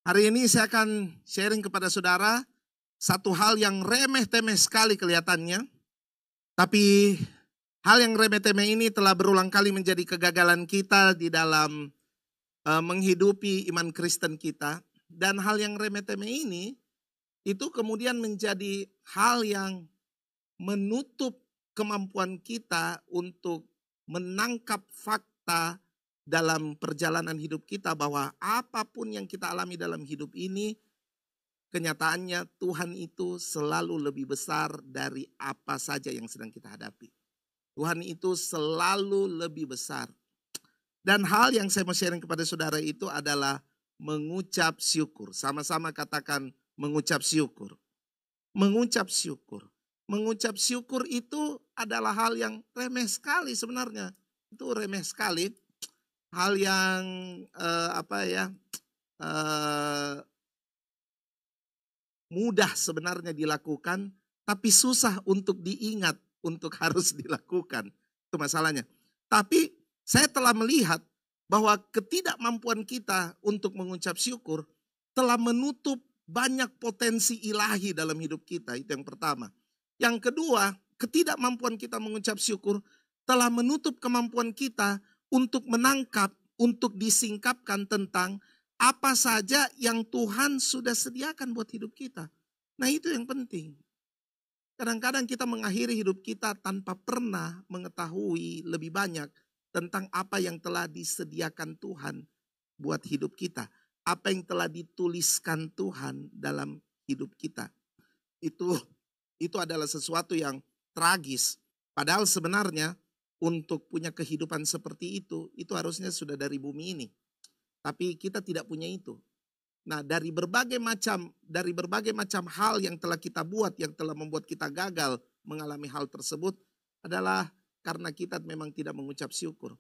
Hari ini saya akan sharing kepada saudara satu hal yang remeh-temeh sekali kelihatannya. Tapi hal yang remeh-temeh ini telah berulang kali menjadi kegagalan kita di dalam menghidupi iman Kristen kita. Dan hal yang remeh-temeh ini itu kemudian menjadi hal yang menutup kemampuan kita untuk menangkap fakta dalam perjalanan hidup kita bahwa apapun yang kita alami dalam hidup ini, kenyataannya Tuhan itu selalu lebih besar dari apa saja yang sedang kita hadapi. Tuhan itu selalu lebih besar. Dan hal yang saya mau sharing kepada saudara itu adalah mengucap syukur. Sama-sama katakan mengucap syukur. Mengucap syukur. Mengucap syukur itu adalah hal yang remeh sekali sebenarnya. Itu remeh sekali. Hal yang mudah sebenarnya dilakukan, tapi susah untuk diingat untuk harus dilakukan. Itu masalahnya. Tapi saya telah melihat bahwa ketidakmampuan kita untuk mengucap syukur telah menutup banyak potensi ilahi dalam hidup kita. Itu yang pertama. Yang kedua, ketidakmampuan kita mengucap syukur telah menutup kemampuan kita untuk menangkap, untuk disingkapkan tentang apa saja yang Tuhan sudah sediakan buat hidup kita. Nah itu yang penting. Kadang-kadang kita mengakhiri hidup kita tanpa pernah mengetahui lebih banyak tentang apa yang telah disediakan Tuhan buat hidup kita. Apa yang telah dituliskan Tuhan dalam hidup kita. Itu adalah sesuatu yang tragis. Padahal sebenarnya untuk punya kehidupan seperti itu harusnya sudah dari bumi ini. Tapi kita tidak punya itu. Nah, dari berbagai macam hal yang telah kita buat, yang telah membuat kita gagal mengalami hal tersebut adalah karena kita memang tidak mengucap syukur.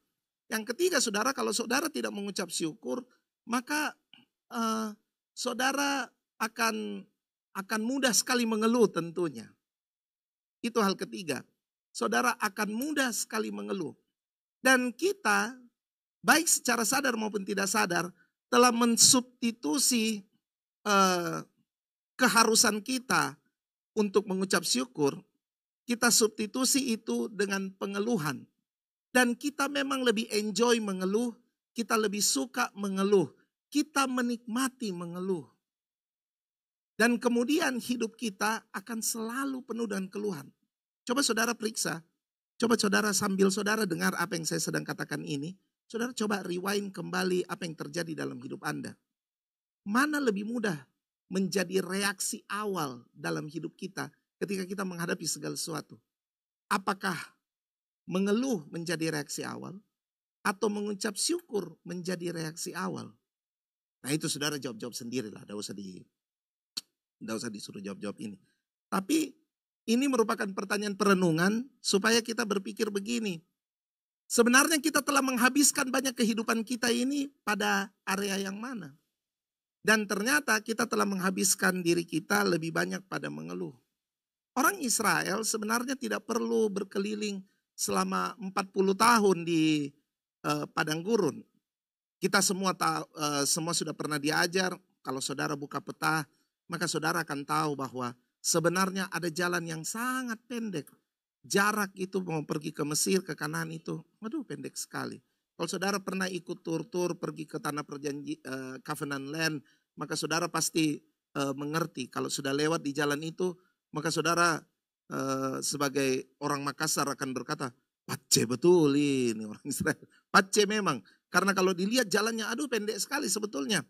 Yang ketiga, saudara, kalau saudara tidak mengucap syukur, maka saudara akan mudah sekali mengeluh tentunya. Itu hal ketiga. Saudara akan mudah sekali mengeluh. Dan kita, baik secara sadar maupun tidak sadar, telah mensubstitusi keharusan kita untuk mengucap syukur. Kita substitusi itu dengan pengeluhan. Dan kita memang lebih enjoy mengeluh, kita lebih suka mengeluh. Kita menikmati mengeluh. Dan kemudian hidup kita akan selalu penuh dengan keluhan. Coba saudara periksa, coba saudara sambil saudara dengar apa yang saya sedang katakan ini, saudara coba rewind kembali apa yang terjadi dalam hidup Anda. Mana lebih mudah menjadi reaksi awal dalam hidup kita ketika kita menghadapi segala sesuatu? Apakah mengeluh menjadi reaksi awal atau mengucap syukur menjadi reaksi awal? Nah itu saudara jawab-jawab sendirilah, tidak usah disuruh jawab-jawab ini. Tapi ini merupakan pertanyaan perenungan supaya kita berpikir begini. Sebenarnya kita telah menghabiskan banyak kehidupan kita ini pada area yang mana? Dan ternyata kita telah menghabiskan diri kita lebih banyak pada mengeluh. Orang Israel sebenarnya tidak perlu berkeliling selama 40 tahun di padang gurun. Kita semua sudah pernah diajar, kalau saudara buka peta, maka saudara akan tahu bahwa sebenarnya ada jalan yang sangat pendek. Jarak itu mau pergi ke Mesir, ke Kanaan itu, pendek sekali. Kalau saudara pernah ikut tur-tur pergi ke tanah perjanjian, Covenant Land, maka saudara pasti mengerti. Kalau sudah lewat di jalan itu, maka saudara sebagai orang Makassar akan berkata, "Pace betul ini orang Israel." Pace memang, karena kalau dilihat jalannya, pendek sekali sebetulnya.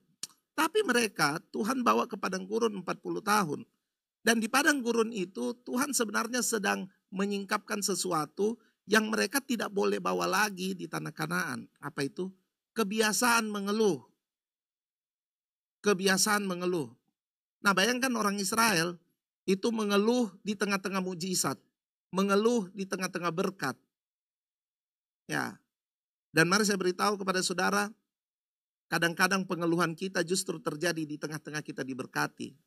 Tapi mereka, Tuhan bawa ke padang gurun 40 tahun. Dan di padang gurun itu Tuhan sebenarnya sedang menyingkapkan sesuatu yang mereka tidak boleh bawa lagi di tanah Kanaan. Apa itu? Kebiasaan mengeluh. Kebiasaan mengeluh. Nah bayangkan orang Israel itu mengeluh di tengah-tengah mujizat. Mengeluh di tengah-tengah berkat. Ya. Dan mari saya beritahu kepada saudara, kadang-kadang pengeluhan kita justru terjadi di tengah-tengah kita diberkati.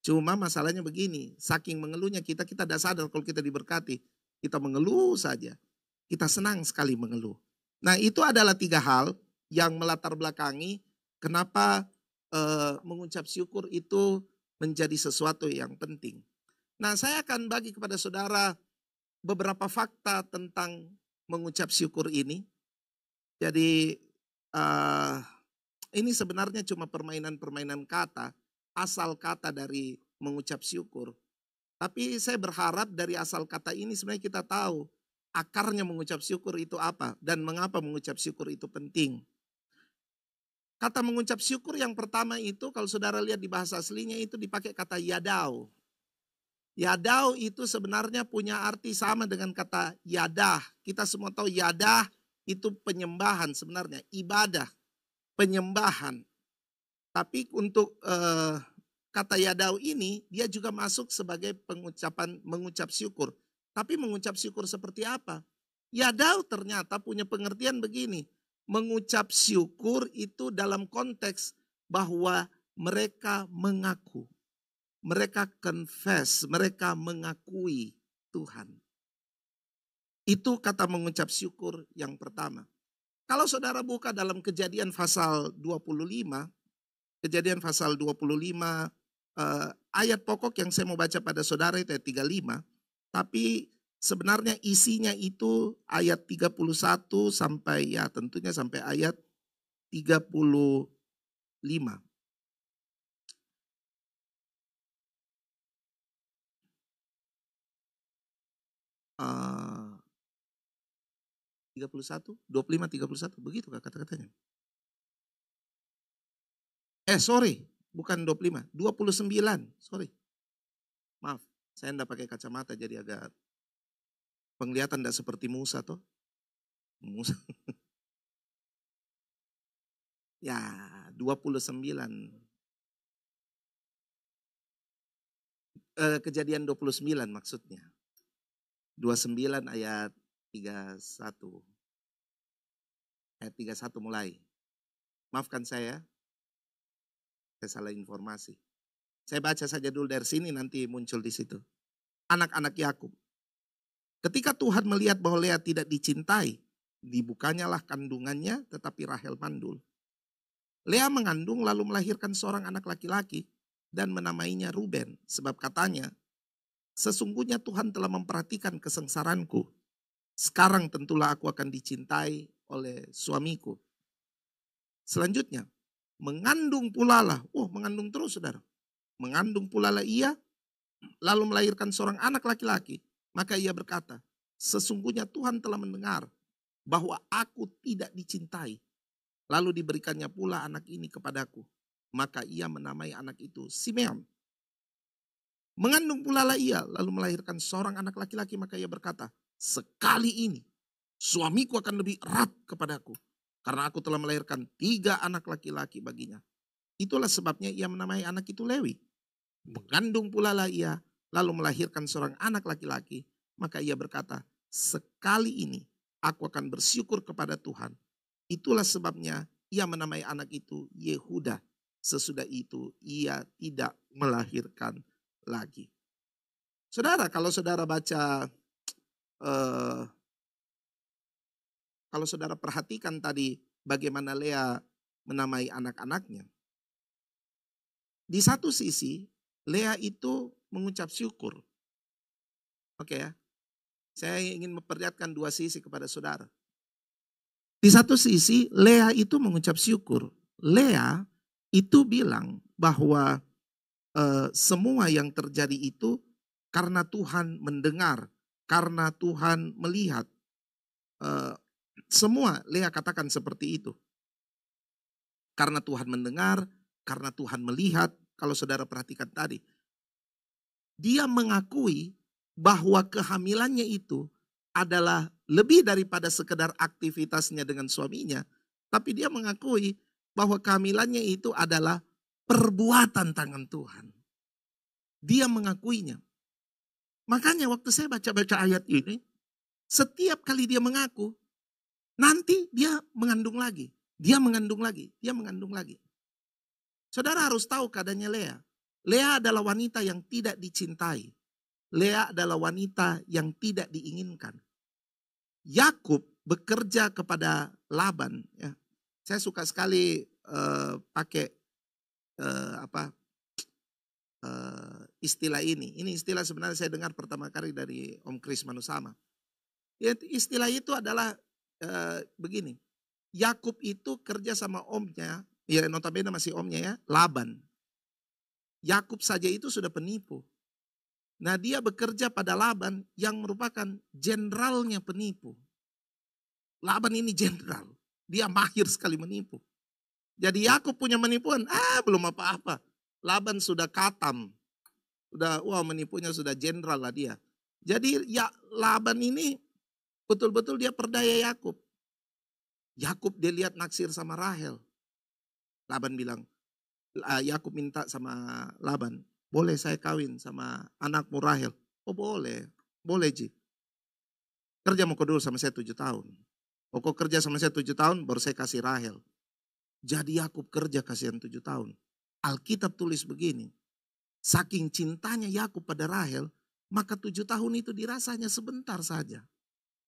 Cuma masalahnya begini, saking mengeluhnya kita tidak sadar kalau kita diberkati. Kita mengeluh saja, kita senang sekali mengeluh. Nah itu adalah 3 hal yang melatar belakangi kenapa mengucap syukur itu menjadi sesuatu yang penting. Nah, saya akan bagi kepada saudara beberapa fakta tentang mengucap syukur ini. Jadi ini sebenarnya cuma permainan-permainan kata, asal kata dari mengucap syukur. Tapi saya berharap dari asal kata ini sebenarnya kita tahu akarnya mengucap syukur itu apa dan mengapa mengucap syukur itu penting. Kata mengucap syukur yang pertama itu kalau saudara lihat di bahasa aslinya itu dipakai kata yadau. Yadau itu sebenarnya punya arti sama dengan kata yadah. Kita semua tahu yadah itu penyembahan sebenarnya, ibadah, penyembahan. Tapi untuk kata yadau ini dia juga masuk sebagai pengucapan mengucap syukur. Tapi mengucap syukur seperti apa? Yadau ternyata punya pengertian begini. Mengucap syukur itu dalam konteks bahwa mereka mengaku. Mereka confess, mereka mengakui Tuhan. Itu kata mengucap syukur yang pertama. Kalau saudara buka dalam Kejadian pasal 25, Kejadian pasal 25, ayat pokok yang saya mau baca pada saudara itu ayat 35, tapi sebenarnya isinya itu ayat 31 sampai ya tentunya sampai ayat 35. 31, 25, 31, begitu kah kata-katanya? Sorry, bukan 25, 29, sorry. Maaf, saya enggak pakai kacamata jadi agak penglihatan enggak seperti Musa toh. Musa. Ya, 29. Kejadian 29 maksudnya. 29 ayat 31. Ayat 31 mulai. Maafkan saya salah informasi. Saya baca saja dulu dari sini nanti muncul di situ. Anak-anak Yakub. Ketika Tuhan melihat bahwa Lea tidak dicintai, dibukanyalah kandungannya tetapi Rahel mandul. Lea mengandung lalu melahirkan seorang anak laki-laki dan menamainya Ruben sebab katanya, sesungguhnya Tuhan telah memperhatikan kesengsaraanku. Sekarang tentulah aku akan dicintai oleh suamiku. Selanjutnya, mengandung pulalah. Mengandung terus saudara. Mengandung pulalah ia, lalu melahirkan seorang anak laki-laki. Maka ia berkata, sesungguhnya Tuhan telah mendengar bahwa aku tidak dicintai. Lalu diberikannya pula anak ini kepadaku. Maka ia menamai anak itu Simeon. Mengandung pulalah ia, lalu melahirkan seorang anak laki-laki. Maka ia berkata, sekali ini suamiku akan lebih erat kepadaku. Karena aku telah melahirkan 3 anak laki-laki baginya. Itulah sebabnya ia menamai anak itu Lewi. Mengandung pulalah ia, lalu melahirkan seorang anak laki-laki. Maka ia berkata, sekali ini aku akan bersyukur kepada Tuhan. Itulah sebabnya ia menamai anak itu Yehuda. Sesudah itu ia tidak melahirkan lagi. Saudara, kalau saudara baca, kalau saudara perhatikan tadi bagaimana Lea menamai anak-anaknya. Di satu sisi, Lea itu mengucap syukur. Oke ya, saya ingin memperlihatkan 2 sisi kepada saudara. Di satu sisi, Lea itu mengucap syukur. Lea itu bilang bahwa semua yang terjadi itu karena Tuhan mendengar, karena Tuhan melihat. Semua Lea katakan seperti itu. Karena Tuhan mendengar, karena Tuhan melihat. Kalau saudara perhatikan tadi, dia mengakui bahwa kehamilannya itu adalah lebih daripada sekedar aktivitasnya dengan suaminya. Tapi dia mengakui bahwa kehamilannya itu adalah perbuatan tangan Tuhan. Dia mengakuinya. Makanya waktu saya baca-baca ayat ini, setiap kali dia mengaku, nanti dia mengandung lagi. Dia mengandung lagi, dia mengandung lagi. Saudara harus tahu keadaannya Lea. Lea adalah wanita yang tidak dicintai. Lea adalah wanita yang tidak diinginkan. Yakub bekerja kepada Laban. Ya. Saya suka sekali pakai apa istilah ini. Ini istilah sebenarnya saya dengar pertama kali dari Om Kris Manusama. Ya, istilah itu adalah begini. Yakub itu kerja sama omnya, ya notabene masih omnya ya, Laban. Yakub saja itu sudah penipu. Nah, dia bekerja pada Laban yang merupakan jenderalnya penipu. Laban ini jenderal, dia mahir sekali menipu. Jadi Yakub punya menipuan, belum apa-apa. Laban sudah katam, wah menipunya sudah jenderal lah dia. Jadi ya Laban ini betul-betul dia perdaya Yakub. Yakub dia lihat naksir sama Rahel. Laban bilang, Yakub minta sama Laban, boleh saya kawin sama anakmu Rahel? Oh boleh, boleh Ji. Kerja mau dulu sama saya 7 tahun. Oh kau kerja sama saya 7 tahun baru saya kasih Rahel. Jadi Yakub kerja kasihan 7 tahun. Alkitab tulis begini, saking cintanya Yakub pada Rahel, maka 7 tahun itu dirasanya sebentar saja.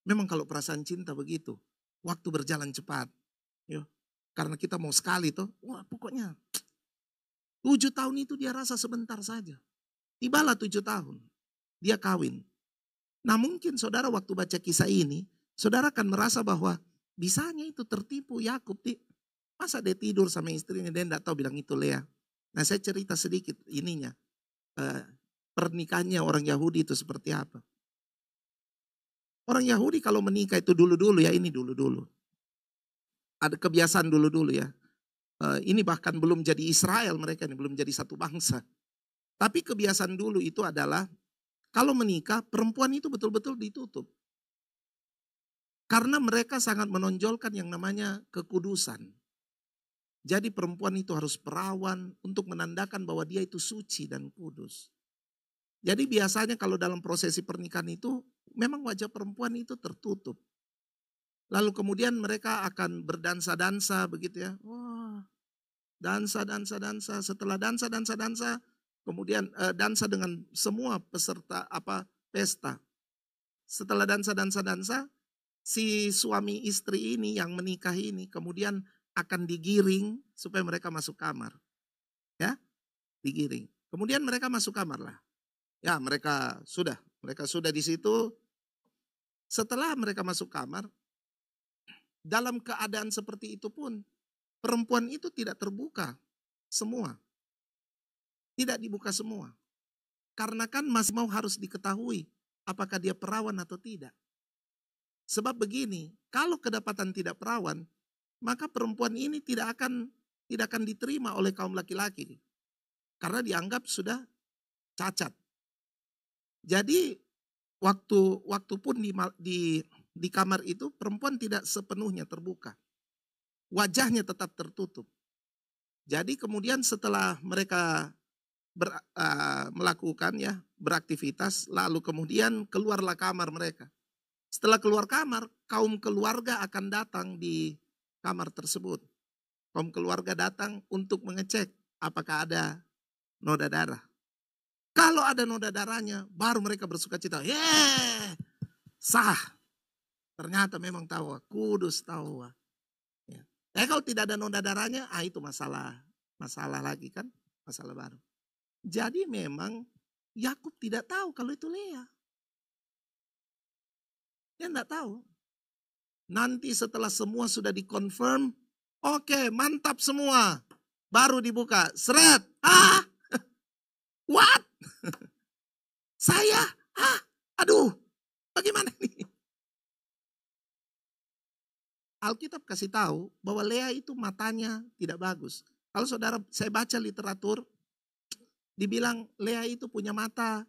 Memang kalau perasaan cinta begitu, waktu berjalan cepat. Yo, karena kita mau sekali tuh, wah pokoknya 7 tahun itu dia rasa sebentar saja. Tibalah 7 tahun, dia kawin. Nah mungkin saudara waktu baca kisah ini, saudara akan merasa bahwa bisanya itu tertipu Yakub. Masa dia tidur sama istrinya, dia tidak tahu bilang itu Lea. Nah saya cerita sedikit ininya, pernikahannya orang Yahudi itu seperti apa. Orang Yahudi kalau menikah itu dulu-dulu ya, ini dulu-dulu. Ada kebiasaan dulu-dulu ya. Ini bahkan belum jadi Israel mereka ini, belum jadi satu bangsa. Tapi kebiasaan dulu itu adalah kalau menikah perempuan itu betul-betul ditutup. Karena mereka sangat menonjolkan yang namanya kekudusan. Jadi perempuan itu harus perawan untuk menandakan bahwa dia itu suci dan kudus. Jadi biasanya kalau dalam prosesi pernikahan itu memang wajah perempuan itu tertutup. Lalu kemudian mereka akan berdansa-dansa begitu ya. Wah, dansa. Setelah dansa, kemudian dansa dengan semua peserta pesta. Setelah dansa, si suami istri ini yang menikah ini kemudian akan digiring supaya mereka masuk kamar. Ya, digiring. Kemudian mereka masuk kamar lah. Ya, mereka sudah di situ. Setelah mereka masuk kamar, dalam keadaan seperti itu pun perempuan itu tidak terbuka semua. Tidak dibuka semua. Karena kan masih mau harus diketahui apakah dia perawan atau tidak. Sebab begini, kalau kedapatan tidak perawan, maka perempuan ini tidak akan diterima oleh kaum laki-laki. Karena dianggap sudah cacat. Jadi waktu pun di kamar itu perempuan tidak sepenuhnya terbuka. Wajahnya tetap tertutup. Jadi kemudian setelah mereka melakukan ya beraktivitas, lalu kemudian keluarlah kamar mereka. Setelah keluar kamar, kaum keluarga akan datang di kamar tersebut. Kaum keluarga datang untuk mengecek apakah ada noda darah. Kalau ada noda darahnya, baru mereka bersuka cita. Sah. Ternyata memang tahu, kudus tahu. Ya. Kalau tidak ada noda darahnya, itu masalah lagi kan, masalah baru. Jadi memang Yakub tidak tahu kalau itu Lea. Dia tidak tahu. Nanti setelah semua sudah dikonfirm, oke, mantap semua. Baru dibuka, seret. What? Saya? Aduh, bagaimana ini? Alkitab kasih tahu bahwa Lea itu matanya tidak bagus. Kalau saudara, saya baca literatur, dibilang Lea itu punya mata,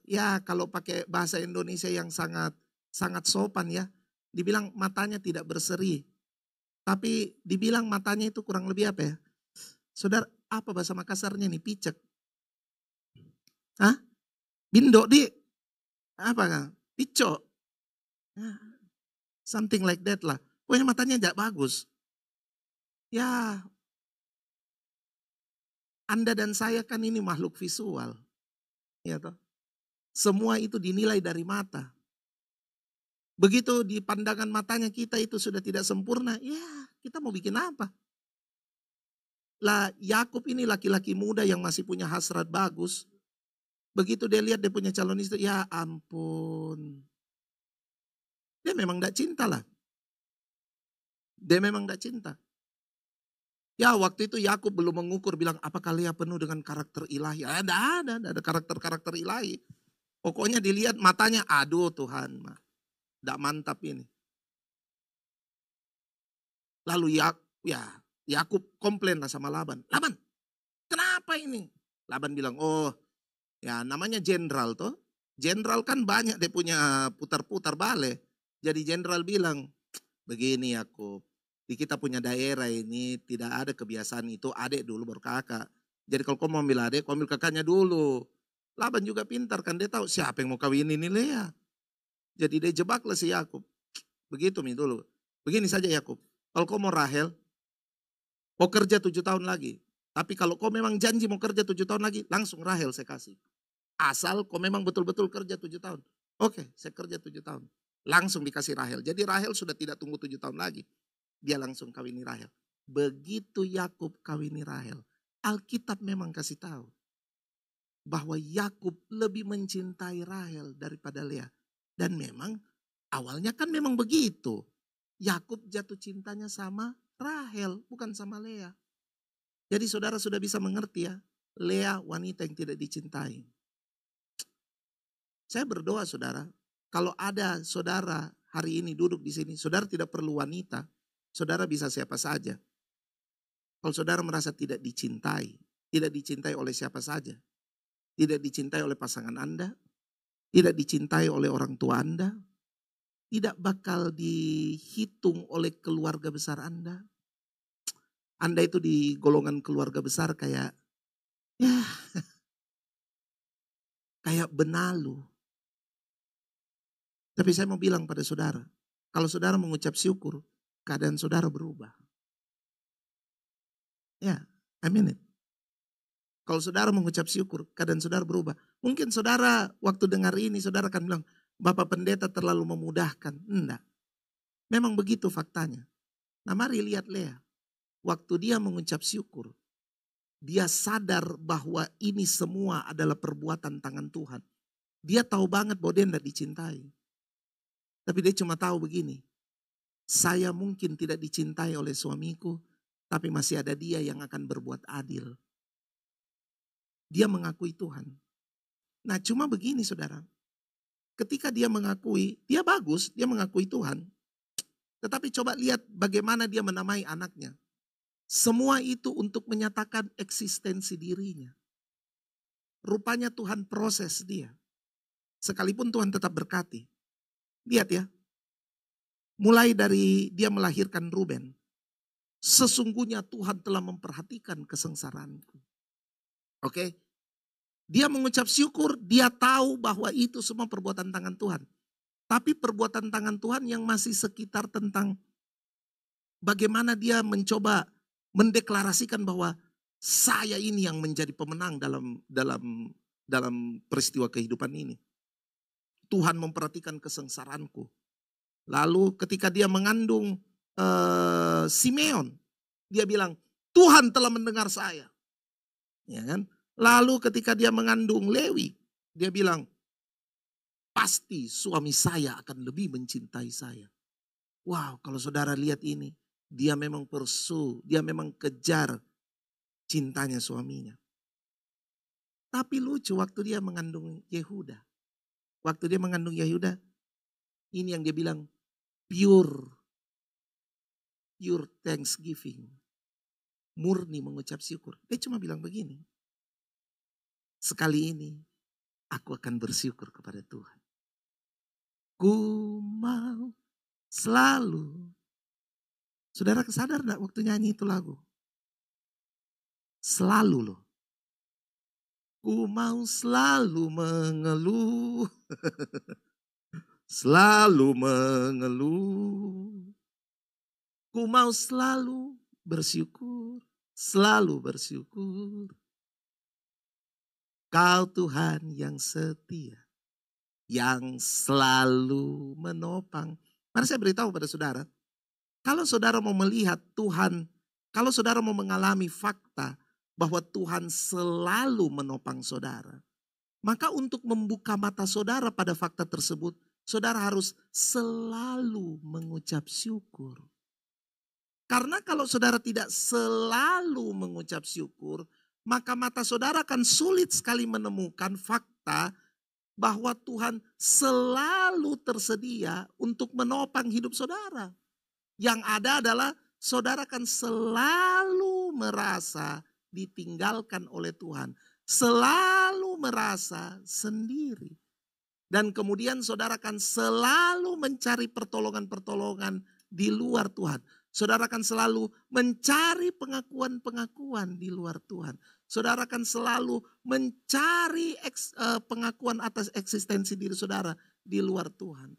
ya kalau pakai bahasa Indonesia yang sangat sopan ya, dibilang matanya tidak berseri. Tapi dibilang matanya itu kurang lebih apa ya? Saudara, apa bahasa Makassarnya nih, picek? Bindo di apa kan? Pico. Something like that lah. Pokoknya matanya tidak bagus. Ya, Anda dan saya kan ini makhluk visual. Ya toh? Semua itu dinilai dari mata. Begitu di pandangan matanya kita itu sudah tidak sempurna, ya kita mau bikin apa? Lah Yakub ini laki-laki muda yang masih punya hasrat bagus. Begitu dia lihat dia punya calon istri, ya ampun. Dia memang tidak cinta lah. Dia memang tidak cinta. Ya waktu itu Yakub belum mengukur bilang apakah Lea penuh dengan karakter ilahi. Ada karakter-karakter ilahi. Pokoknya dilihat matanya, aduh Tuhan, tidak mantap ini. Lalu Yakub komplain lah sama Laban. Laban, kenapa ini? Laban bilang, oh ya namanya jenderal toh. Jenderal kan banyak dia punya putar-putar balik. Jadi jenderal bilang, begini Yakub. Di kita punya daerah ini tidak ada kebiasaan itu adik dulu baru kakak. Jadi kalau kau mau ambil adik, kau ambil kakaknya dulu. Laban juga pintar kan, dia tahu siapa yang mau kawin ini Lea. Jadi dia jebaklah si Yakub. Begitu nih dulu. Begini saja Yakub, kalau kau mau Rahel, kau kerja 7 tahun lagi. Tapi kalau kau memang janji mau kerja 7 tahun lagi, langsung Rahel saya kasih. Asal kau memang betul-betul kerja 7 tahun. Oke, saya kerja 7 tahun. Langsung dikasih Rahel. Jadi Rahel sudah tidak tunggu 7 tahun lagi. Dia langsung kawini Rahel. Begitu Yakub kawini Rahel, Alkitab memang kasih tahu bahwa Yakub lebih mencintai Rahel daripada Lea. Dan memang awalnya kan memang begitu. Yakub jatuh cintanya sama Rahel, bukan sama Lea. Jadi saudara sudah bisa mengerti ya, Lea wanita yang tidak dicintai. Saya berdoa saudara, kalau ada saudara hari ini duduk di sini, saudara tidak perlu wanita. Saudara bisa siapa saja. Kalau saudara merasa tidak dicintai oleh siapa saja. Tidak dicintai oleh pasangan Anda. Tidak dicintai oleh orang tua Anda. Tidak bakal dihitung oleh keluarga besar Anda. Anda itu di golongan keluarga besar kayak benalu. Tapi saya mau bilang pada saudara, kalau saudara mengucap syukur, keadaan saudara berubah. Ya, I mean it. Kalau saudara mengucap syukur, keadaan saudara berubah. Mungkin saudara waktu dengar ini, saudara akan bilang, Bapak Pendeta terlalu memudahkan. Enggak. Memang begitu faktanya. Nah mari lihat Lea. Waktu dia mengucap syukur, dia sadar bahwa ini semua adalah perbuatan tangan Tuhan. Dia tahu banget bahwa dia tidak dicintai. Tapi dia cuma tahu begini, saya mungkin tidak dicintai oleh suamiku, tapi masih ada dia yang akan berbuat adil. Dia mengakui Tuhan. Nah cuma begini saudara, ketika dia mengakui, dia bagus, dia mengakui Tuhan. Tetapi coba lihat bagaimana dia menamai anaknya. Semua itu untuk menyatakan eksistensi dirinya. Rupanya Tuhan proses dia. Sekalipun Tuhan tetap berkati. Lihat ya. Mulai dari dia melahirkan Ruben. Sesungguhnya Tuhan telah memperhatikan kesengsaraanku. Oke. Dia mengucap syukur, dia tahu bahwa itu semua perbuatan tangan Tuhan. Tapi perbuatan tangan Tuhan yang masih sekitar tentang bagaimana dia mencoba mendeklarasikan bahwa saya ini yang menjadi pemenang dalam peristiwa kehidupan ini. Tuhan memperhatikan kesengsaraanku. Lalu ketika dia mengandung Simeon, dia bilang, Tuhan telah mendengar saya. Ya kan? Lalu ketika dia mengandung Lewi, dia bilang, pasti suami saya akan lebih mencintai saya. Wow, kalau saudara lihat ini, dia memang dia memang kejar cintanya suaminya. Tapi lucu waktu dia mengandung Yehuda. Waktu dia mengandung Yehuda, ini yang dia bilang, pure thanksgiving. Murni mengucap syukur. Dia cuma bilang begini, sekali ini aku akan bersyukur kepada Tuhan. Ku mau selalu. Saudara sadar gak waktu nyanyi itu lagu? Selalu loh. Ku mau selalu mengeluh. Selalu mengeluh. Ku mau selalu bersyukur. Selalu bersyukur. Kau Tuhan yang setia. Yang selalu menopang. Mari saya beritahu pada saudara. Kalau saudara mau melihat Tuhan Kalau saudara mau mengalami fakta bahwa Tuhan selalu menopang saudara, maka untuk membuka mata saudara pada fakta tersebut, saudara harus selalu mengucap syukur. Karena kalau saudara tidak selalu mengucap syukur, maka mata saudara akan sulit sekali menemukan fakta bahwa Tuhan selalu tersedia untuk menopang hidup saudara. Yang ada adalah saudara akan selalu merasa ditinggalkan oleh Tuhan. Selalu merasa sendiri. Dan kemudian saudara akan selalu mencari pertolongan-pertolongan di luar Tuhan. Saudara akan selalu mencari pengakuan-pengakuan di luar Tuhan. Saudara akan selalu mencari pengakuan atas eksistensi diri saudara di luar Tuhan.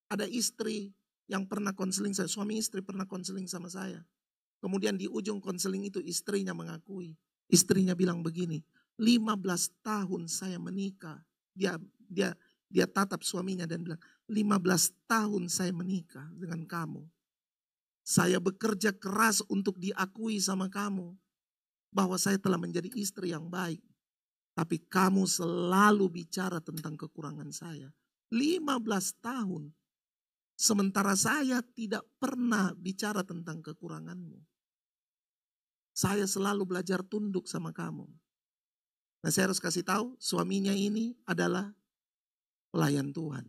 Ada istri yang pernah konseling saya, suami istri pernah konseling sama saya. Kemudian di ujung konseling itu istrinya mengakui. Istrinya bilang begini, 15 tahun saya menikah. Dia tatap suaminya dan bilang, 15 tahun saya menikah dengan kamu. Saya bekerja keras untuk diakui sama kamu bahwa saya telah menjadi istri yang baik. Tapi kamu selalu bicara tentang kekurangan saya. 15 tahun. Sementara saya tidak pernah bicara tentang kekuranganmu. Saya selalu belajar tunduk sama kamu. Nah, saya harus kasih tahu, suaminya ini adalah pelayan Tuhan.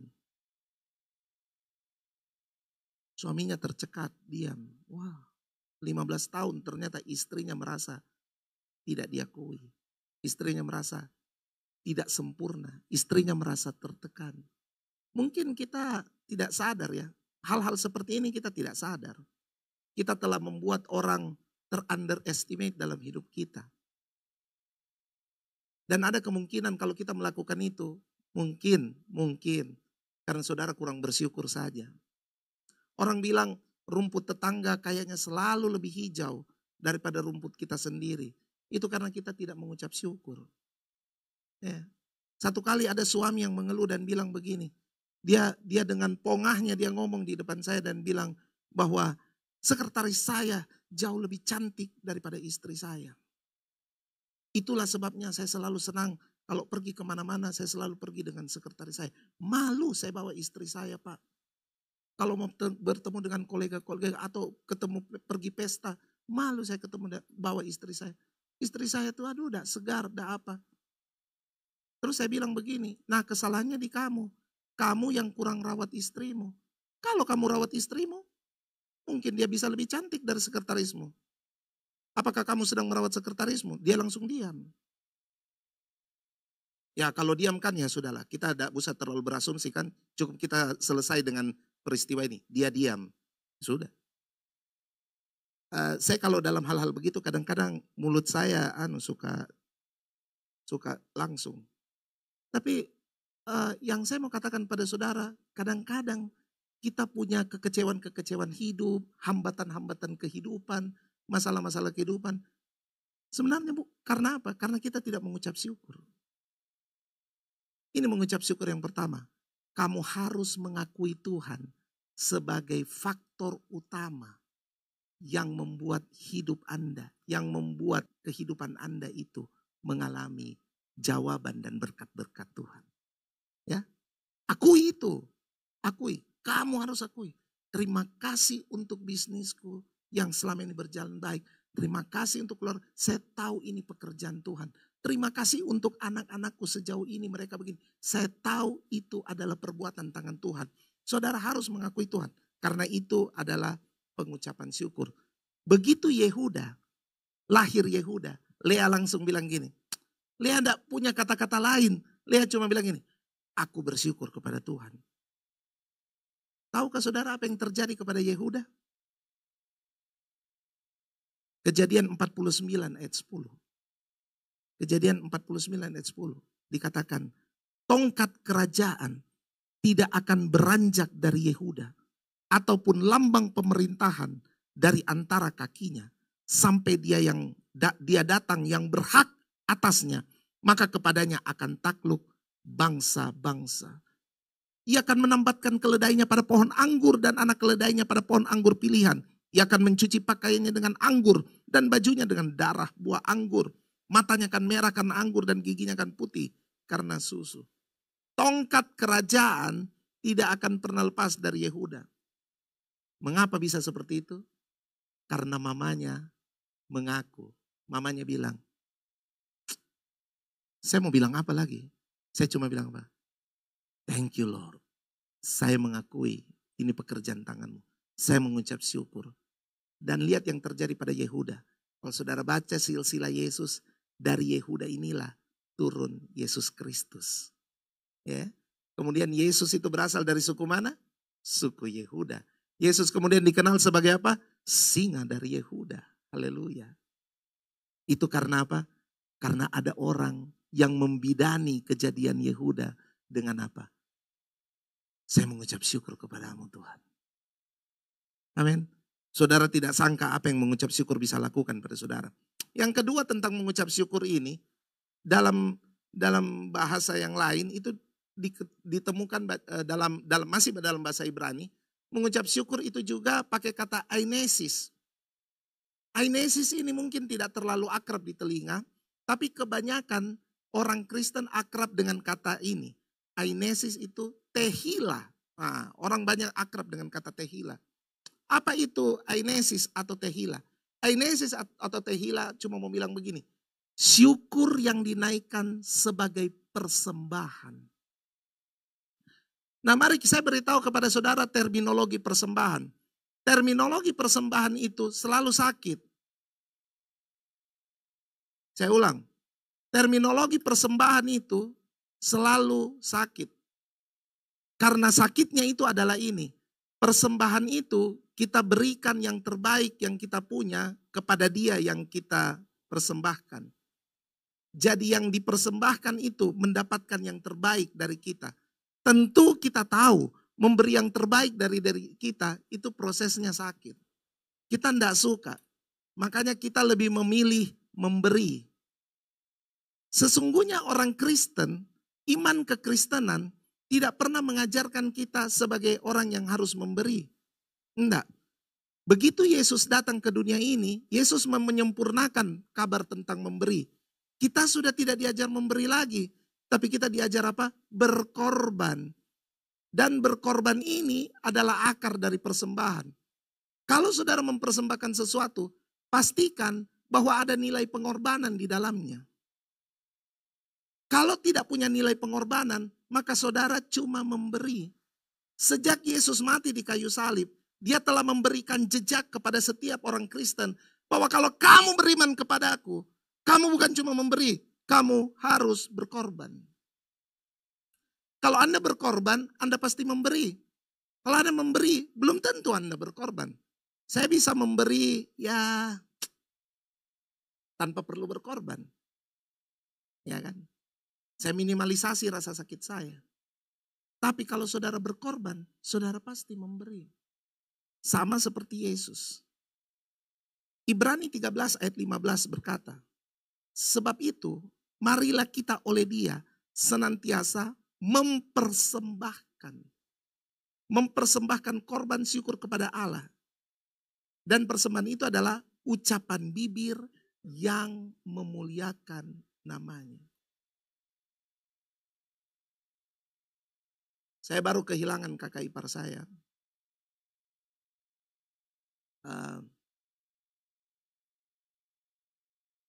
Suaminya tercekat, diam. Wah, 15 tahun ternyata istrinya merasa tidak diakui. Istrinya merasa tidak sempurna. Istrinya merasa tertekan. Mungkin kita tidak sadar ya. Hal-hal seperti ini kita tidak sadar. Kita telah membuat orang ter-underestimate dalam hidup kita. Dan ada kemungkinan kalau kita melakukan itu, mungkin karena saudara kurang bersyukur saja. Orang bilang rumput tetangga kayaknya selalu lebih hijau daripada rumput kita sendiri. Itu karena kita tidak mengucap syukur. Ya. Satu kali ada suami yang mengeluh dan bilang begini. Dia dengan pongahnya dia ngomong di depan saya dan bilang bahwa sekretaris saya jauh lebih cantik daripada istri saya. Itulah sebabnya saya selalu senang kalau pergi kemana-mana saya selalu pergi dengan sekretaris saya. Malu saya bawa istri saya, Pak. Kalau mau bertemu dengan kolega-kolega atau pergi pesta, malu saya bawa istri saya. Istri saya tuh aduh udah segar, udah apa. Terus saya bilang begini, nah kesalahannya di kamu. Kamu yang kurang rawat istrimu. Kalau kamu rawat istrimu, mungkin dia bisa lebih cantik dari sekretarismu. Apakah kamu sedang merawat sekretarismu? Dia langsung diam. Ya kalau diam kan ya sudahlah, kita tidak usah terlalu berasumsi kan. Cukup kita selesai dengan peristiwa ini, dia diam, sudah. Saya kalau dalam hal-hal begitu kadang-kadang mulut saya suka langsung. Tapi yang saya mau katakan pada saudara, kadang-kadang kita punya kekecewaan hidup, hambatan-hambatan kehidupan, masalah-masalah kehidupan. Sebenarnya karena apa? Karena kita tidak mengucap syukur. Ini mengucap syukur yang pertama. Kamu harus mengakui Tuhan sebagai faktor utama yang membuat hidup Anda, yang membuat kehidupan Anda itu mengalami jawaban dan berkat-berkat Tuhan. Ya, akui itu, akui. Kamu harus akui. Terima kasih untuk bisnisku yang selama ini berjalan baik. Terima kasih untuk keluarga. Saya tahu ini pekerjaan Tuhan. Terima kasih untuk anak-anakku sejauh ini mereka begini. Saya tahu itu adalah perbuatan tangan Tuhan. Saudara harus mengakui Tuhan. Karena itu adalah pengucapan syukur. Begitu Yehuda, lahir Yehuda. Lea langsung bilang gini. Lea tidak punya kata-kata lain. Lea cuma bilang gini. Aku bersyukur kepada Tuhan. Tahukah saudara apa yang terjadi kepada Yehuda? Kejadian 49 ayat 10. Kejadian 49 ayat 10 dikatakan tongkat kerajaan tidak akan beranjak dari Yehuda ataupun lambang pemerintahan dari antara kakinya sampai dia datang yang berhak atasnya, maka kepadanya akan takluk bangsa-bangsa. Ia akan menambatkan keledainya pada pohon anggur dan anak keledainya pada pohon anggur pilihan. Ia akan mencuci pakaiannya dengan anggur dan bajunya dengan darah buah anggur. Matanya akan merah karena anggur dan giginya akan putih karena susu. Tongkat kerajaan tidak akan pernah lepas dari Yehuda. Mengapa bisa seperti itu? Karena mamanya mengaku. Mamanya bilang, saya mau bilang apa lagi? Saya cuma bilang apa? Thank you Lord. Saya mengakui ini pekerjaan tanganmu. Saya mengucap syukur. Dan lihat yang terjadi pada Yehuda. Kalau saudara baca silsilah Yesus, dari Yehuda inilah turun Yesus Kristus. Ya. Kemudian Yesus itu berasal dari suku mana? Suku Yehuda. Yesus kemudian dikenal sebagai apa? Singa dari Yehuda. Haleluya. Itu karena apa? Karena ada orang yang membidani kejadian Yehuda dengan apa? Saya mengucap syukur kepadamu Tuhan. Amin. Saudara tidak sangka apa yang mengucap syukur bisa lakukan pada saudara. Yang kedua tentang mengucap syukur ini, dalam bahasa yang lain itu ditemukan masih dalam bahasa Ibrani, mengucap syukur itu juga pakai kata ainesis. Ainesis ini mungkin tidak terlalu akrab di telinga, tapi kebanyakan orang Kristen akrab dengan kata ini. Ainesis itu tehila. Nah, orang banyak akrab dengan kata tehila. Apa itu ainesis atau tehila? Ainesis atau tehila cuma mau bilang begini. Syukur yang dinaikkan sebagai persembahan. Nah mari saya beritahu kepada saudara terminologi persembahan. Terminologi persembahan itu selalu sakit. Saya ulang. Terminologi persembahan itu selalu sakit. Karena sakitnya itu adalah ini. Persembahan itu kita berikan yang terbaik yang kita punya kepada dia yang kita persembahkan. Jadi yang dipersembahkan itu mendapatkan yang terbaik dari kita. Tentu kita tahu memberi yang terbaik dari kita itu prosesnya sakit. Kita tidak suka. Makanya kita lebih memilih memberi. Sesungguhnya orang Kristen, iman kekristenan tidak pernah mengajarkan kita sebagai orang yang harus memberi. Enggak. Begitu Yesus datang ke dunia ini, Yesus menyempurnakan kabar tentang memberi. Kita sudah tidak diajar memberi lagi, tapi kita diajar apa? Berkorban. Dan berkorban ini adalah akar dari persembahan. Kalau saudara mempersembahkan sesuatu, pastikan bahwa ada nilai pengorbanan di dalamnya. Kalau tidak punya nilai pengorbanan, maka saudara cuma memberi. Sejak Yesus mati di kayu salib, dia telah memberikan jejak kepada setiap orang Kristen. Bahwa kalau kamu beriman kepadaku, kamu bukan cuma memberi, kamu harus berkorban. Kalau Anda berkorban, Anda pasti memberi. Kalau Anda memberi, belum tentu Anda berkorban. Saya bisa memberi ya tanpa perlu berkorban. Ya kan? Saya minimalisasi rasa sakit saya. Tapi kalau saudara berkorban, saudara pasti memberi. Sama seperti Yesus. Ibrani 13 ayat 15 berkata, sebab itu marilah kita oleh dia senantiasa mempersembahkan. Mempersembahkan korban syukur kepada Allah. Dan persembahan itu adalah ucapan bibir yang memuliakan namanya. Saya baru kehilangan kakak ipar saya.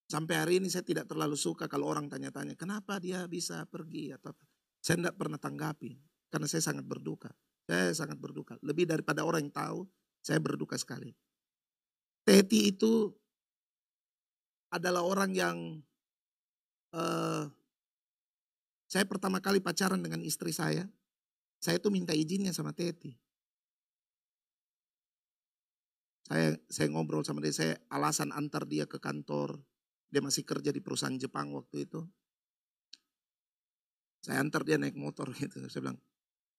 Sampai hari ini saya tidak terlalu suka kalau orang tanya-tanya, kenapa dia bisa pergi atau apa. Saya tidak pernah tanggapi, karena saya sangat berduka. Saya sangat berduka. Lebih daripada orang yang tahu, saya berduka sekali. Teti itu adalah orang yang saya pertama kali pacaran dengan istri saya itu minta izinnya sama Teti. Saya ngobrol sama dia, saya alasan antar dia ke kantor. Dia masih kerja di perusahaan Jepang waktu itu. Saya antar dia naik motor gitu. Saya bilang,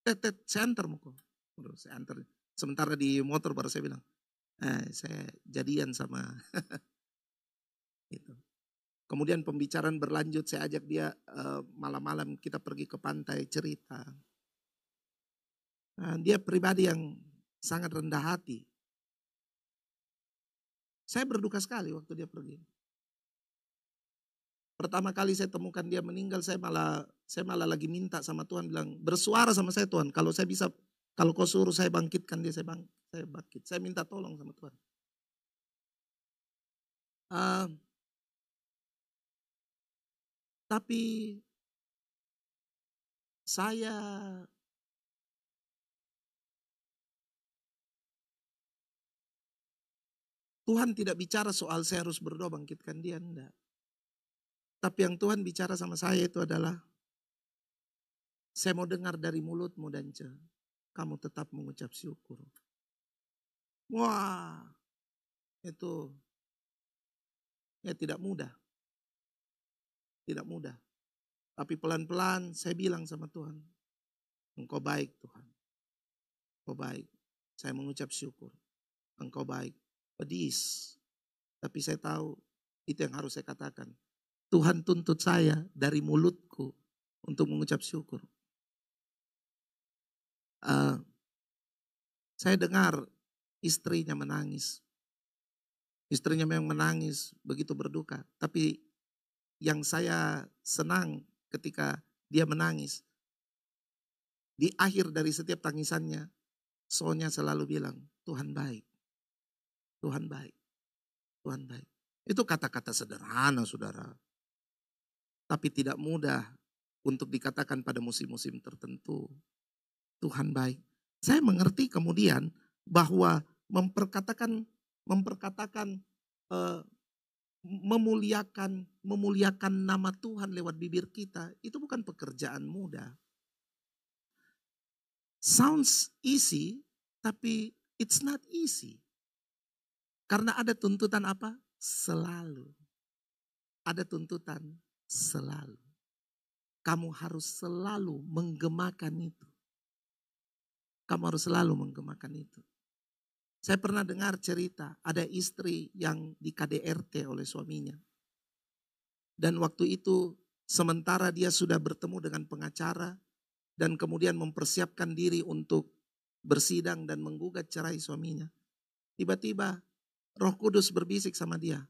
Tet, saya antar muko. Saya antar. Sementara di motor baru saya bilang, saya jadian sama itu. Kemudian pembicaraan berlanjut, saya ajak dia malam-malam kita pergi ke pantai cerita. Dia pribadi yang sangat rendah hati. Saya berduka sekali waktu dia pergi. Pertama kali saya temukan dia meninggal, saya malah lagi minta sama Tuhan, bilang, bersuara sama saya Tuhan, kalau saya bisa, kalau kau suruh saya bangkitkan dia, saya bangkit. Saya minta tolong sama Tuhan. Tapi Tuhan tidak bicara soal saya harus berdoa bangkitkan dia, enggak. Tapi yang Tuhan bicara sama saya itu adalah, saya mau dengar dari mulutmu dan kamu tetap mengucap syukur. Wah, itu ya tidak mudah. Tidak mudah. Tapi pelan-pelan saya bilang sama Tuhan, Engkau baik Tuhan. Engkau baik. Saya mengucap syukur. Engkau baik. Pedis. Tapi saya tahu itu yang harus saya katakan. Tuhan tuntut saya dari mulutku untuk mengucap syukur. Saya dengar istrinya menangis. Istrinya memang menangis, begitu berduka. Tapi yang saya senang ketika dia menangis, di akhir dari setiap tangisannya, Sonya selalu bilang, Tuhan baik, Tuhan baik, Tuhan baik. Itu kata-kata sederhana, saudara. Tapi tidak mudah untuk dikatakan pada musim-musim tertentu. Tuhan baik. Saya mengerti kemudian bahwa memuliakan nama Tuhan lewat bibir kita, itu bukan pekerjaan mudah. Sounds easy, tapi it's not easy. Karena ada tuntutan apa? Selalu. Ada tuntutan selalu. Kamu harus selalu menggemakan itu. Kamu harus selalu menggemakan itu. Saya pernah dengar cerita, ada istri yang di KDRT oleh suaminya. Dan waktu itu sementara dia sudah bertemu dengan pengacara dan kemudian mempersiapkan diri untuk bersidang dan menggugat cerai suaminya. Tiba-tiba Roh Kudus berbisik sama dia,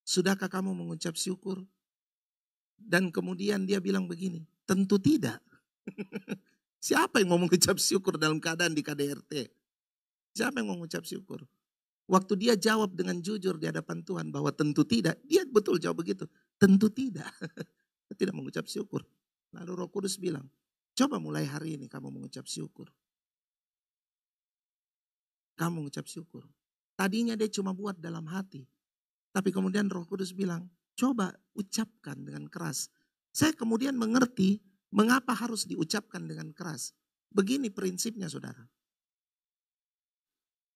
sudahkah kamu mengucap syukur? Dan kemudian dia bilang begini, tentu tidak. Siapa yang mau mengucap syukur dalam keadaan di KDRT? Siapa yang mau mengucap syukur? Waktu dia jawab dengan jujur di hadapan Tuhan bahwa tentu tidak, dia betul jawab begitu. Tentu tidak. Tidak mengucap syukur. Lalu Roh Kudus bilang, coba mulai hari ini kamu mengucap syukur. Kamu mengucap syukur. Tadinya dia cuma buat dalam hati. Tapi kemudian Roh Kudus bilang, coba ucapkan dengan keras. Saya kemudian mengerti mengapa harus diucapkan dengan keras. Begini prinsipnya saudara.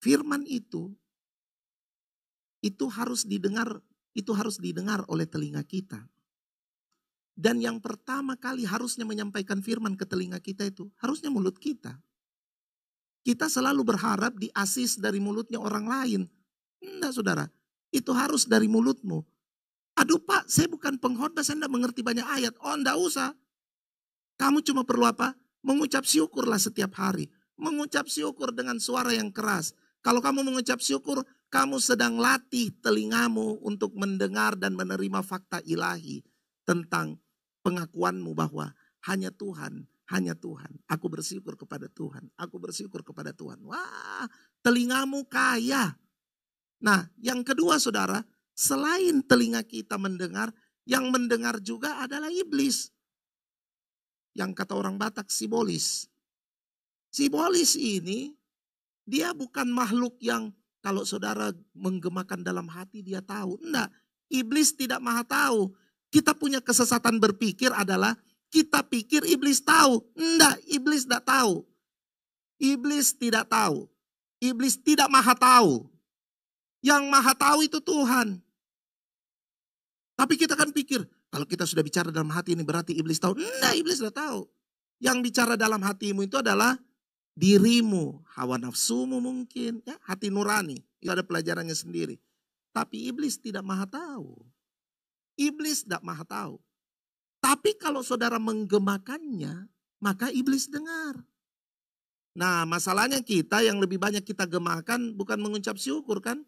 Firman itu harus didengar oleh telinga kita. Dan yang pertama kali harusnya menyampaikan firman ke telinga kita itu harusnya mulut kita. Kita selalu berharap di-assist dari mulutnya orang lain. Enggak saudara, itu harus dari mulutmu. Aduh Pak, saya bukan pengkhotbah, saya enggak mengerti banyak ayat. Oh enggak usah. Kamu cuma perlu apa? Mengucap syukurlah setiap hari. Mengucap syukur dengan suara yang keras. Kalau kamu mengucap syukur, kamu sedang latih telingamu untuk mendengar dan menerima fakta ilahi tentang pengakuanmu bahwa hanya Tuhan. Aku bersyukur kepada Tuhan. Aku bersyukur kepada Tuhan. Wah, telingamu kaya. Nah, yang kedua saudara, selain telinga kita mendengar, yang mendengar juga adalah iblis. Yang kata orang Batak, sibolis. Sibolis ini, dia bukan makhluk yang kalau saudara menggemakan dalam hati dia tahu. Enggak, iblis tidak maha tahu. Kita punya kesesatan berpikir adalah kita pikir iblis tahu. Enggak, iblis tidak tahu. Iblis tidak tahu. Iblis tidak maha tahu. Yang maha tahu itu Tuhan. Tapi kita kan pikir, kalau kita sudah bicara dalam hati ini berarti iblis tahu. Enggak, iblis tidak tahu. Yang bicara dalam hatimu itu adalah dirimu, hawa nafsumu mungkin, ya, hati nurani. Itu ada pelajarannya sendiri. Tapi iblis tidak maha tahu. Iblis tidak maha tahu. Tapi kalau saudara menggemakannya, maka iblis dengar. Nah, masalahnya kita yang lebih banyak kita gemakan bukan mengucap syukur kan?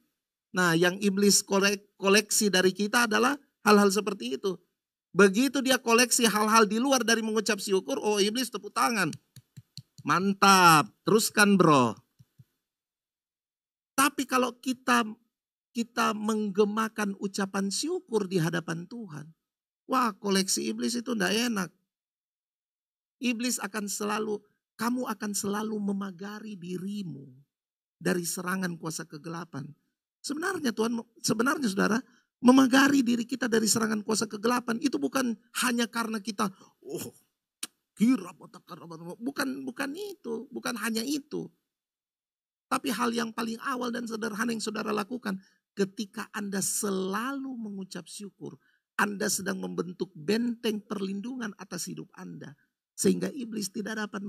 Nah, yang iblis koleksi dari kita adalah hal-hal seperti itu. Begitu dia koleksi hal-hal di luar dari mengucap syukur, oh iblis tepuk tangan. Mantap, teruskan bro. Tapi kalau kita menggemakan ucapan syukur di hadapan Tuhan, wah koleksi iblis itu enggak enak. Iblis kamu akan selalu memagari dirimu dari serangan kuasa kegelapan. Sebenarnya saudara, memagari diri kita dari serangan kuasa kegelapan itu bukan hanya karena kita bukan itu, bukan hanya itu. Tapi hal yang paling awal dan sederhana yang saudara lakukan ketika Anda selalu mengucap syukur, Anda sedang membentuk benteng perlindungan atas hidup Anda sehingga iblis tidak dapat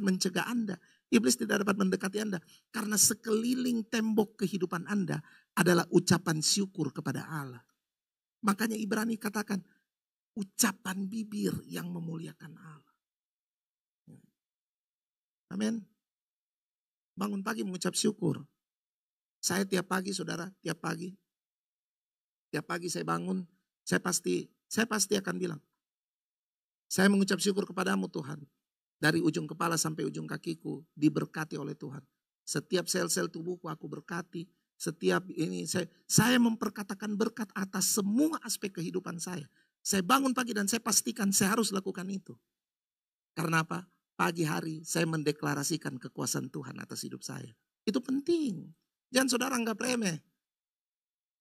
mencegah Anda. Iblis tidak dapat mendekati Anda. Karena sekeliling tembok kehidupan Anda adalah ucapan syukur kepada Allah. Makanya Ibrani katakan, ucapan bibir yang memuliakan Allah. Amin. Bangun pagi mengucap syukur. Saya tiap pagi saudara, tiap pagi saya bangun, saya pasti akan bilang, saya mengucap syukur kepadamu Tuhan. Dari ujung kepala sampai ujung kakiku diberkati oleh Tuhan. Setiap sel-sel tubuhku aku berkati. Setiap ini saya memperkatakan berkat atas semua aspek kehidupan saya. Saya bangun pagi dan saya pastikan saya harus lakukan itu. Karena apa? Pagi hari saya mendeklarasikan kekuasaan Tuhan atas hidup saya. Itu penting. Jangan saudara anggap remeh.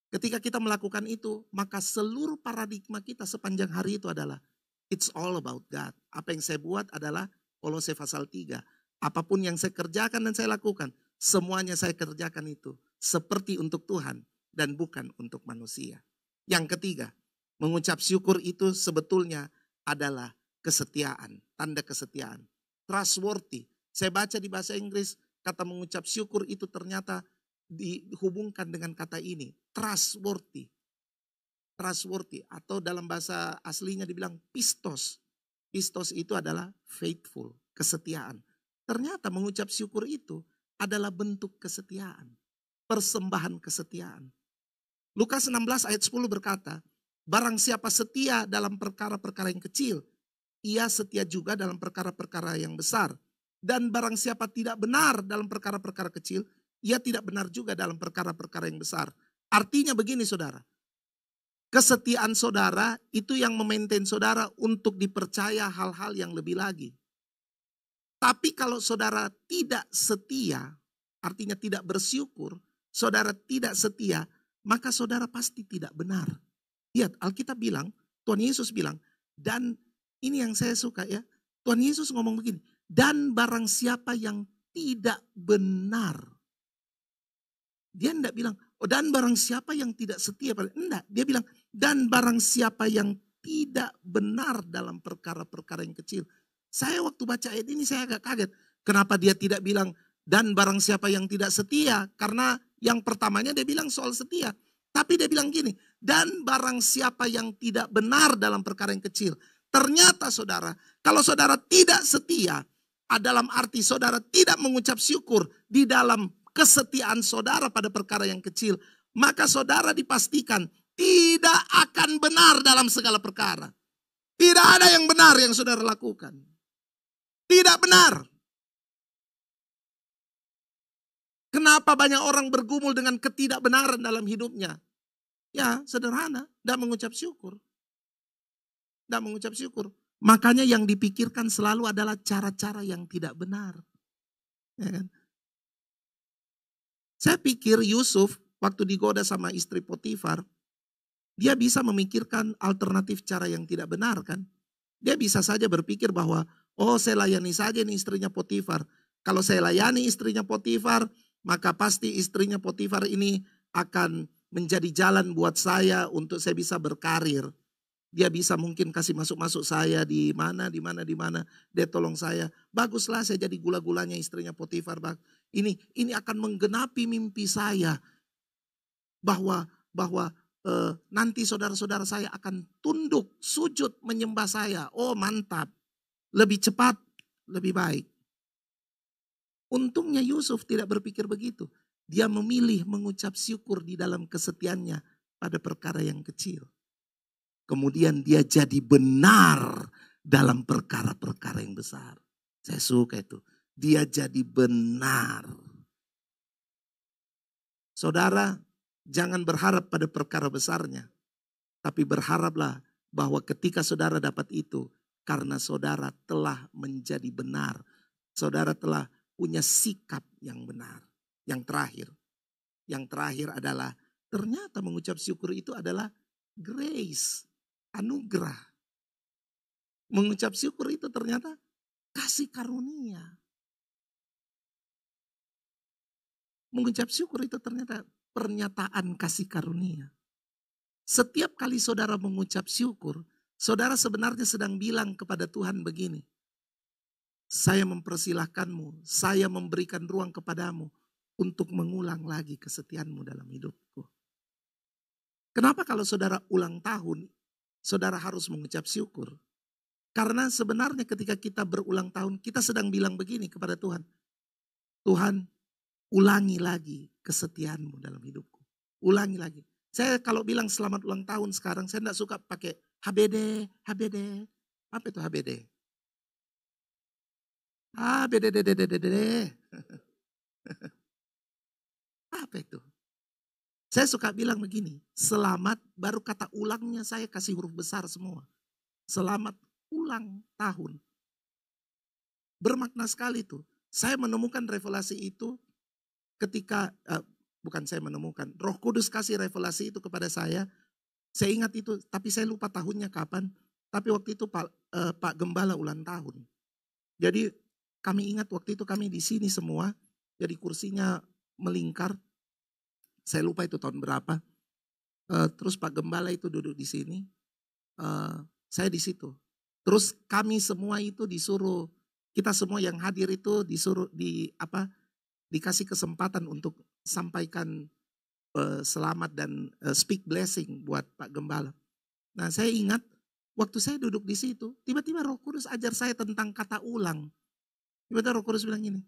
Ketika kita melakukan itu, maka seluruh paradigma kita sepanjang hari itu adalah it's all about God. Apa yang saya buat adalah Kolose pasal 3. Apapun yang saya kerjakan dan saya lakukan, semuanya saya kerjakan itu seperti untuk Tuhan dan bukan untuk manusia. Yang ketiga, mengucap syukur itu sebetulnya adalah kesetiaan, tanda kesetiaan. Trustworthy. Saya baca di bahasa Inggris, kata mengucap syukur itu ternyata dihubungkan dengan kata ini, trustworthy. Trustworthy atau dalam bahasa aslinya dibilang pistos. Pistos itu adalah faithful, kesetiaan. Ternyata mengucap syukur itu adalah bentuk kesetiaan. Persembahan kesetiaan. Lukas 16 ayat 10 berkata, barang siapa setia dalam perkara-perkara yang kecil, ia setia juga dalam perkara-perkara yang besar. Dan barang siapa tidak benar dalam perkara-perkara kecil, ia tidak benar juga dalam perkara-perkara yang besar. Artinya begini saudara, kesetiaan saudara itu yang memaintain saudara untuk dipercaya hal-hal yang lebih lagi. Tapi kalau saudara tidak setia, artinya tidak bersyukur, saudara tidak setia, maka saudara pasti tidak benar. Lihat Alkitab bilang, Tuhan Yesus bilang, dan ini yang saya suka ya, Tuhan Yesus ngomong begini, dan barang siapa yang tidak benar. Dia enggak bilang, oh dan barang siapa yang tidak setia. Enggak, dia bilang, dan barang siapa yang tidak benar dalam perkara-perkara yang kecil. Saya waktu baca ayat ini saya agak kaget. Kenapa dia tidak bilang, dan barang siapa yang tidak setia. Karena yang pertamanya dia bilang soal setia. Tapi dia bilang gini, dan barang siapa yang tidak benar dalam perkara yang kecil. Ternyata saudara, kalau saudara tidak setia, dalam arti saudara tidak mengucap syukur di dalam kesetiaan saudara pada perkara yang kecil, maka saudara dipastikan tidak akan benar dalam segala perkara. Tidak ada yang benar yang saudara lakukan. Tidak benar. Kenapa banyak orang bergumul dengan ketidakbenaran dalam hidupnya? Ya sederhana, tidak mengucap syukur. Tidak mengucap syukur. Makanya yang dipikirkan selalu adalah cara-cara yang tidak benar. Ya kan? Saya pikir Yusuf waktu digoda sama istri Potifar, dia bisa memikirkan alternatif cara yang tidak benar kan. Dia bisa saja berpikir bahwa, oh saya layani saja nih istrinya Potifar. Kalau saya layani istrinya Potifar, maka pasti istrinya Potifar ini akan menjadi jalan buat saya untuk saya bisa berkarir. Dia bisa mungkin kasih masuk-masuk saya di mana, dia tolong saya. Baguslah saya jadi gula-gulanya istrinya Potifar. Ini akan menggenapi mimpi saya bahwa nanti saudara-saudara saya akan tunduk, sujud menyembah saya. Oh mantap, lebih cepat, lebih baik. Untungnya Yusuf tidak berpikir begitu. Dia memilih mengucap syukur di dalam kesetiaannya pada perkara yang kecil. Kemudian dia jadi benar dalam perkara-perkara yang besar. Saya suka itu. Dia jadi benar. Saudara, jangan berharap pada perkara besarnya. Tapi berharaplah bahwa ketika saudara dapat itu, karena saudara telah menjadi benar. Saudara telah punya sikap yang benar. Yang terakhir adalah ternyata mengucap syukur itu adalah grace, anugerah. Mengucap syukur itu ternyata kasih karunia. Mengucap syukur itu ternyata pernyataan kasih karunia. Setiap kali saudara mengucap syukur, saudara sebenarnya sedang bilang kepada Tuhan begini. Saya mempersilahkanmu, saya memberikan ruang kepadamu untuk mengulang lagi kesetiaanmu dalam hidupku. Kenapa kalau saudara ulang tahun, saudara harus mengucap syukur? Karena sebenarnya ketika kita berulang tahun, kita sedang bilang begini kepada Tuhan. Tuhan, ulangi lagi kesetiaanmu dalam hidupku. Ulangi lagi. Saya kalau bilang selamat ulang tahun sekarang, saya tidak suka pakai HBD, HBD. Apa itu HBD? HBD. Apa itu? Saya suka bilang begini, selamat baru kata ulangnya saya kasih huruf besar semua. Selamat ulang tahun. Bermakna sekali tuh. Saya menemukan revelasi itu ketika, bukan saya menemukan, Roh Kudus kasih revelasi itu kepada saya. Saya ingat itu, tapi saya lupa tahunnya kapan. Tapi waktu itu Pak Gembala ulang tahun. Jadi kami ingat waktu itu kami di sini semua, jadi kursinya melingkar. Saya lupa itu tahun berapa. Terus Pak Gembala itu duduk di sini, saya di situ. Terus kami semua itu disuruh, kita semua yang hadir itu disuruh dikasih kesempatan untuk sampaikan selamat dan speak blessing buat Pak Gembala. Nah saya ingat waktu saya duduk di situ, tiba-tiba Roh Kudus ajar saya tentang kata ulang. Tiba-tiba Roh Kudus bilang gini,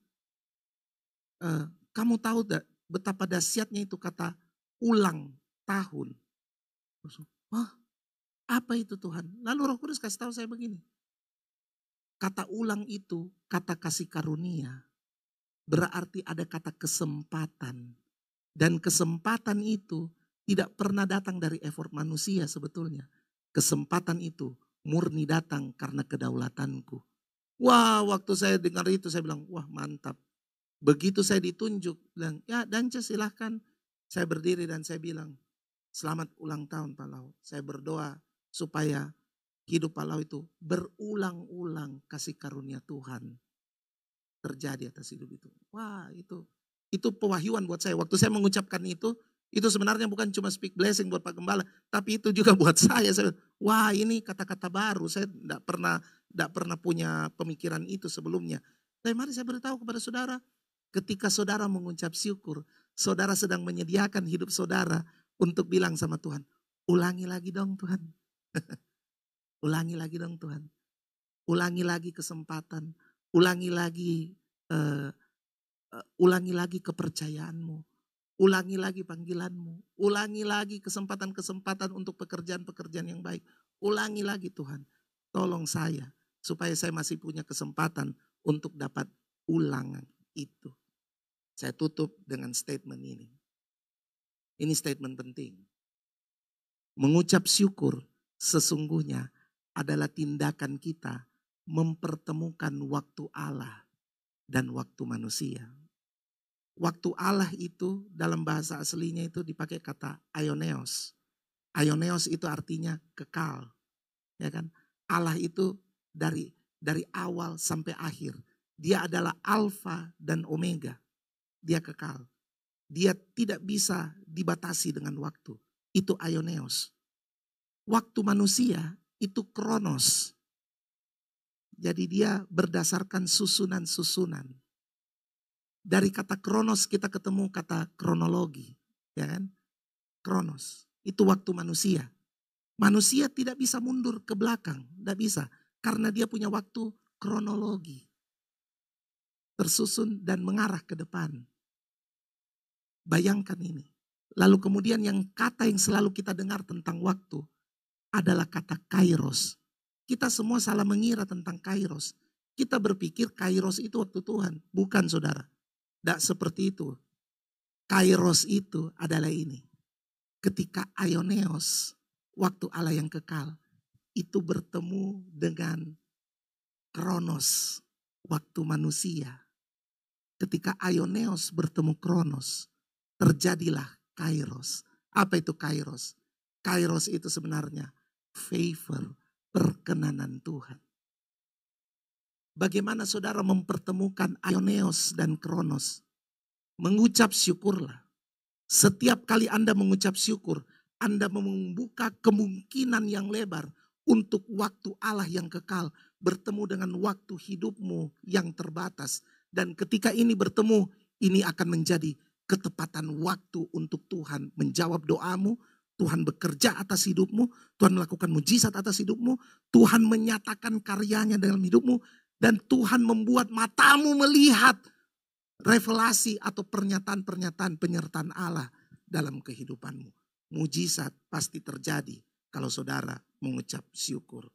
kamu tahu tak betapa dahsyatnya itu kata ulang tahun. Wah, apa itu Tuhan? Lalu Roh Kudus kasih tahu saya begini. Kata ulang itu kata kasih karunia. Berarti ada kata kesempatan. Dan kesempatan itu tidak pernah datang dari effort manusia sebetulnya. Kesempatan itu murni datang karena kedaulatanku. Wah, waktu saya dengar itu saya bilang, wah mantap. Begitu saya ditunjuk, bilang, ya Dance silahkan. Saya berdiri dan saya bilang, selamat ulang tahun Pak Lau. Saya berdoa supaya hidup Pak Lau itu berulang-ulang kasih karunia Tuhan terjadi atas hidup itu. Wah itu pewahyuan buat saya. Waktu saya mengucapkan itu sebenarnya bukan cuma speak blessing buat Pak Gembala, tapi itu juga buat saya. Wah ini kata-kata baru, saya tidak pernah punya pemikiran itu sebelumnya. Tapi mari saya beritahu kepada saudara, ketika saudara mengucap syukur, saudara sedang menyediakan hidup saudara untuk bilang sama Tuhan, ulangi lagi dong Tuhan. Ulangi lagi dong Tuhan. Ulangi lagi kesempatan. Ulangi lagi kepercayaanmu. Ulangi lagi panggilanmu. Ulangi lagi kesempatan-kesempatan untuk pekerjaan-pekerjaan yang baik. Ulangi lagi Tuhan. Tolong saya supaya saya masih punya kesempatan untuk dapat ulangan itu. Saya tutup dengan statement ini. Ini statement penting. Mengucap syukur sesungguhnya adalah tindakan kita mempertemukan waktu Allah dan waktu manusia. Waktu Allah itu dalam bahasa aslinya itu dipakai kata aionios. Aionios itu artinya kekal. Ya kan? Allah itu dari awal sampai akhir. Dia adalah alfa dan omega. Dia kekal. Dia tidak bisa dibatasi dengan waktu. Itu aionios. Waktu manusia itu kronos. Jadi dia berdasarkan susunan-susunan. Dari kata kronos kita ketemu kata kronologi. Ya kan? Kronos. Itu waktu manusia. Manusia tidak bisa mundur ke belakang. Tidak bisa. Karena dia punya waktu kronologi. Tersusun dan mengarah ke depan. Bayangkan ini. Lalu kemudian yang kata yang selalu kita dengar tentang waktu adalah kata kairos. Kita semua salah mengira tentang kairos. Kita berpikir kairos itu waktu Tuhan. Bukan saudara. Tidak seperti itu. Kairos itu adalah ini. Ketika Aioneos, waktu Allah yang kekal, itu bertemu dengan Kronos, waktu manusia. Ketika Aioneos bertemu Kronos, terjadilah Kairos. Apa itu Kairos? Kairos itu sebenarnya favor, perkenanan Tuhan. Bagaimana saudara mempertemukan Aioneos dan Kronos? Mengucap syukurlah. Setiap kali Anda mengucap syukur, Anda membuka kemungkinan yang lebar untuk waktu Allah yang kekal bertemu dengan waktu hidupmu yang terbatas. Dan ketika ini bertemu, ini akan menjadi ketepatan waktu untuk Tuhan menjawab doamu. Tuhan bekerja atas hidupmu, Tuhan melakukan mujizat atas hidupmu, Tuhan menyatakan karyanya dalam hidupmu, dan Tuhan membuat matamu melihat revelasi atau pernyataan-pernyataan penyertaan Allah dalam kehidupanmu. Mujizat pasti terjadi kalau saudara mengucap syukur.